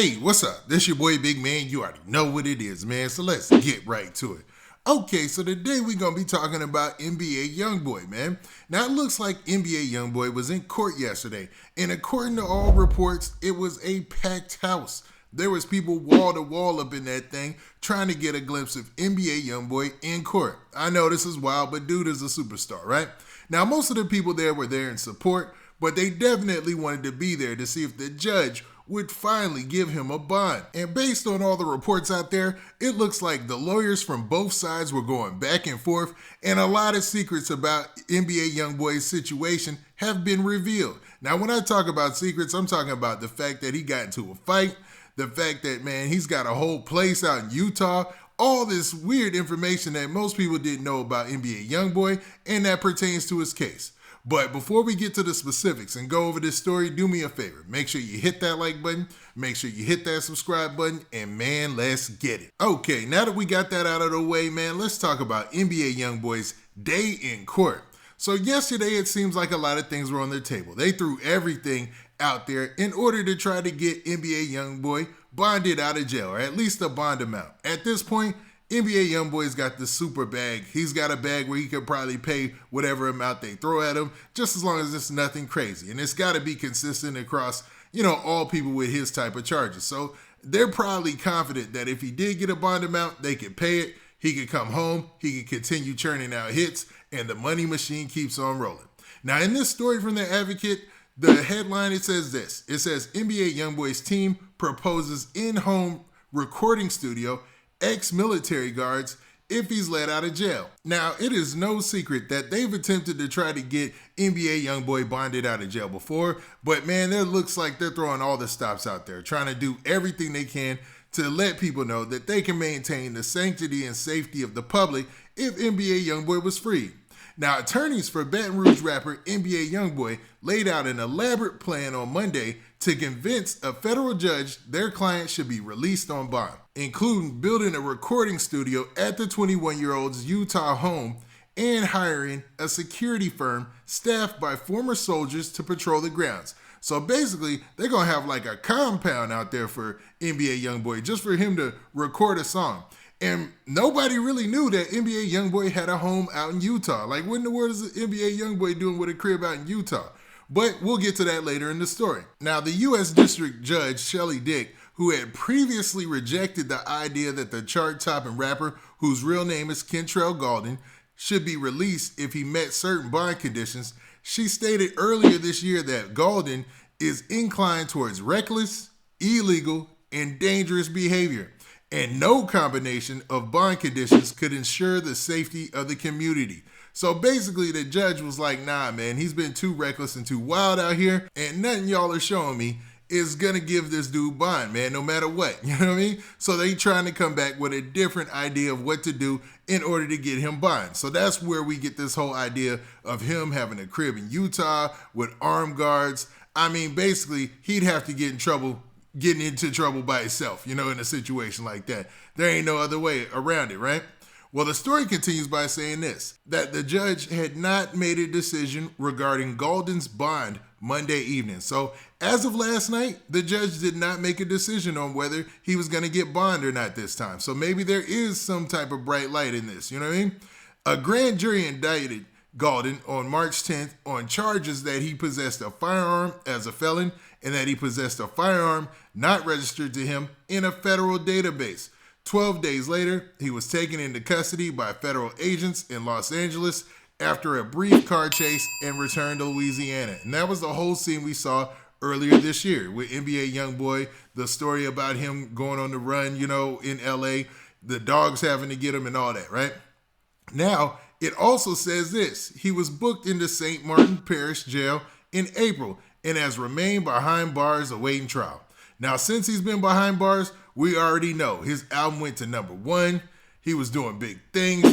Hey, what's up? This your boy Big Man. You already know what it is, man. So let's get right to it. Okay, so today we're going to be talking about NBA Youngboy, man. Now it looks like NBA Youngboy was in court yesterday, and according to all reports, it was a packed house. There was people wall to wall up in that thing trying to get a glimpse of NBA Youngboy in court. I know this is wild, but dude is a superstar, right? Now most of the people there were there in support, but they definitely wanted to be there to see if the judge would finally give him a bond. And based on all the reports out there, it looks like the lawyers from both sides were going back and forth, and a lot of secrets about NBA Youngboy's situation have been revealed. Now, when I talk about secrets, I'm talking about the fact that he got into a fight, the fact that, man, he's got a whole place out in Utah, all this weird information that most people didn't know about NBA Youngboy, and that pertains to his case. But before we get to the specifics and go over this story, do me a favor. Make sure you hit that like button, make sure you hit that subscribe button, and man, let's get it. Okay, now that we got that out of the way, man, let's talk about NBA Youngboy's day in court. So yesterday, it seems like a lot of things were on their table. They threw everything out there in order to try to get NBA Youngboy bonded out of jail, or at least a bond amount. At this point, NBA Youngboy's got the super bag. He's got a bag where he could probably pay whatever amount they throw at him, just as long as it's nothing crazy. And it's got to be consistent across, all people with his type of charges. So they're probably confident that if he did get a bond amount, they could pay it. He could come home. He could continue churning out hits, and the money machine keeps on rolling. Now, in this story from The Advocate, the headline, it says this. It says, NBA Youngboy's team proposes in-home recording studio ex-military guards if he's let out of jail. Now, it is no secret that they've attempted to try to get NBA Youngboy bonded out of jail before, but man, it looks like they're throwing all the stops out there, trying to do everything they can to let people know that they can maintain the sanctity and safety of the public if NBA Youngboy was freed. Now, attorneys for Baton Rouge rapper NBA Youngboy laid out an elaborate plan on Monday to convince a federal judge their client should be released on bond, including building a recording studio at the 21-year-old's Utah home and hiring a security firm staffed by former soldiers to patrol the grounds. So basically, they're going to have like a compound out there for NBA Youngboy just for him to record a song. And nobody really knew that NBA Youngboy had a home out in Utah. Like, what in the world is the NBA Youngboy doing with a crib out in Utah? But we'll get to that later in the story. Now, the U.S. District Judge Shelley Dick, who had previously rejected the idea that the chart-topping rapper, whose real name is Kentrell Gaulden, should be released if he met certain bond conditions, she stated earlier this year that Gaulden is inclined towards reckless, illegal, and dangerous behavior, and no combination of bond conditions could ensure the safety of the community. So basically, the judge was like, nah, man, he's been too reckless and too wild out here, and nothing y'all are showing me is going to give this dude bond, man, no matter what. You know what I mean? So they trying to come back with a different idea of what to do in order to get him bond. So that's where we get this whole idea of him having a crib in Utah with armed guards. I mean, basically, he'd have to get in trouble, getting into trouble by himself, in a situation like that. There ain't no other way around it, right? Well, the story continues by saying this, that the judge had not made a decision regarding Gaulden's bond Monday evening. So as of last night, the judge did not make a decision on whether he was going to get bond or not this time. So maybe there is some type of bright light in this, you know what I mean? A grand jury indicted Gaulden on March 10th on charges that he possessed a firearm as a felon and that he possessed a firearm not registered to him in a federal database. 12 days later, he was taken into custody by federal agents in Los Angeles after a brief car chase and returned to Louisiana. And that was the whole scene we saw earlier this year with NBA Youngboy, the story about him going on the run, in LA, the dogs having to get him and all that, right? Now, it also says this. He was booked into St. Martin Parish Jail in April and has remained behind bars awaiting trial. Now, since he's been behind bars, we already know his album went to #1. He was doing big things.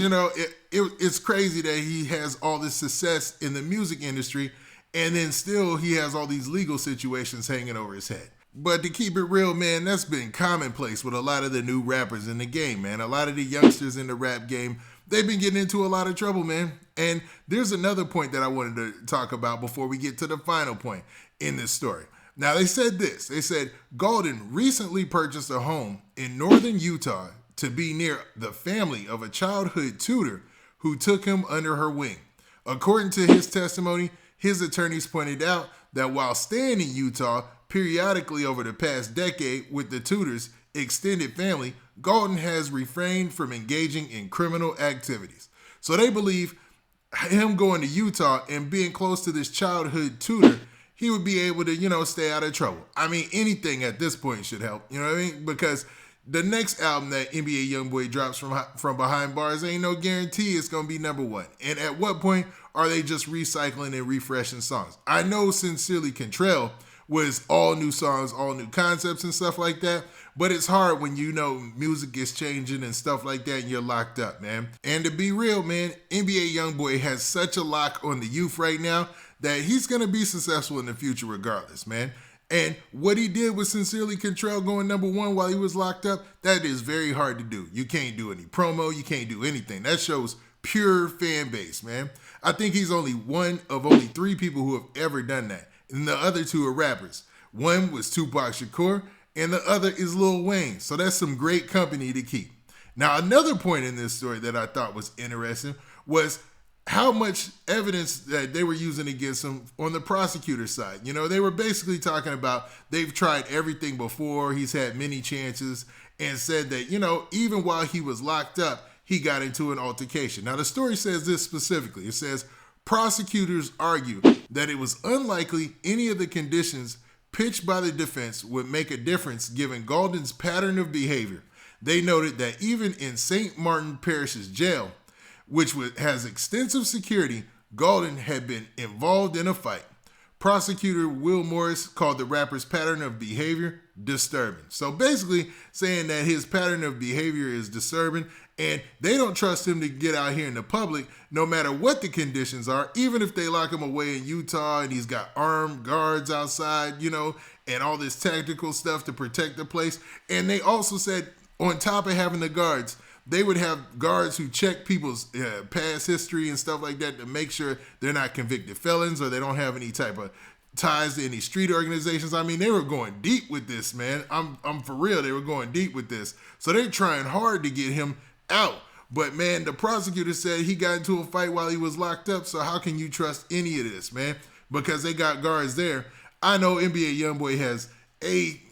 It's crazy that he has all this success in the music industry, and then still he has all these legal situations hanging over his head. But to keep it real, man, that's been commonplace with a lot of the new rappers in the game, man. A lot of the youngsters in the rap game, they've been getting into a lot of trouble, man. And there's another point that I wanted to talk about before we get to the final point in this story. Now, they said this. They said Golden recently purchased a home in northern Utah to be near the family of a childhood tutor who took him under her wing. According to his testimony, his attorneys pointed out that while staying in Utah periodically over the past decade with the tutor's extended family, Golden has refrained from engaging in criminal activities. So they believe him going to Utah and being close to this childhood tutor, he would be able to, stay out of trouble. I mean, anything at this point should help, you know what I mean? Because the next album that NBA Youngboy drops from behind bars ain't no guarantee it's going to be number one. And at what point are they just recycling and refreshing songs? I know Sincerely Contrail was all new songs, all new concepts and stuff like that, but it's hard when music is changing and stuff like that and you're locked up, man. And to be real, man, NBA Youngboy has such a lock on the youth right now that he's going to be successful in the future regardless, man. And what he did with Sincerely Contrail going number one while he was locked up, that is very hard to do. You can't do any promo. You can't do anything. That shows pure fan base, man. I think he's only one of only 3 people who have ever done that. And the other 2 are rappers. One was Tupac Shakur, and the other is Lil Wayne. So that's some great company to keep. Now, another point in this story that I thought was interesting was how much evidence that they were using against him on the prosecutor side. They were basically talking about they've tried everything before. He's had many chances and said that, even while he was locked up, he got into an altercation. Now, the story says this specifically. It says, prosecutors argue that it was unlikely any of the conditions pitched by the defense would make a difference given Golden's pattern of behavior. They noted that even in St. Martin Parish's jail, which has extensive security, Golden had been involved in a fight. Prosecutor Will Morris called the rapper's pattern of behavior disturbing. So basically saying that his pattern of behavior is disturbing and they don't trust him to get out here in the public no matter what the conditions are, even if they lock him away in Utah and he's got armed guards outside, and all this tactical stuff to protect the place. And they also said on top of having the guards, they would have guards who check people's past history and stuff like that to make sure they're not convicted felons or they don't have any type of ties to any street organizations. I mean, they were going deep with this, man. I'm for real. They were going deep with this. So they're trying hard to get him out. But, man, the prosecutor said he got into a fight while he was locked up. So how can you trust any of this, man? Because they got guards there. I know NBA Youngboy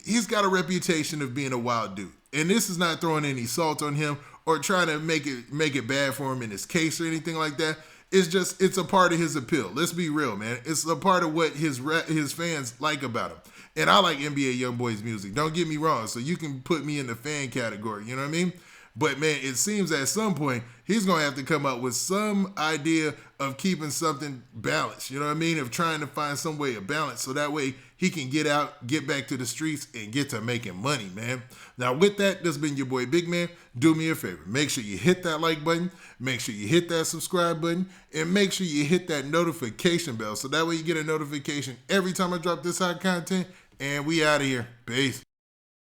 he's got a reputation of being a wild dude. And this is not throwing any salt on him or trying to make it bad for him in his case or anything like that. It's a part of his appeal. Let's be real, man. It's a part of what his fans like about him. And I like NBA Youngboy's music. Don't get me wrong. So you can put me in the fan category. You know what I mean? But, man, it seems at some point he's going to have to come up with some idea of keeping something balanced. You know what I mean? Of trying to find some way of balance so that way he can get out, get back to the streets, and get to making money, man. Now, with that, this has been your boy Big Man. Do me a favor. Make sure you hit that like button. Make sure you hit that subscribe button. And make sure you hit that notification bell so that way you get a notification every time I drop this hot content. And we out of here. Peace.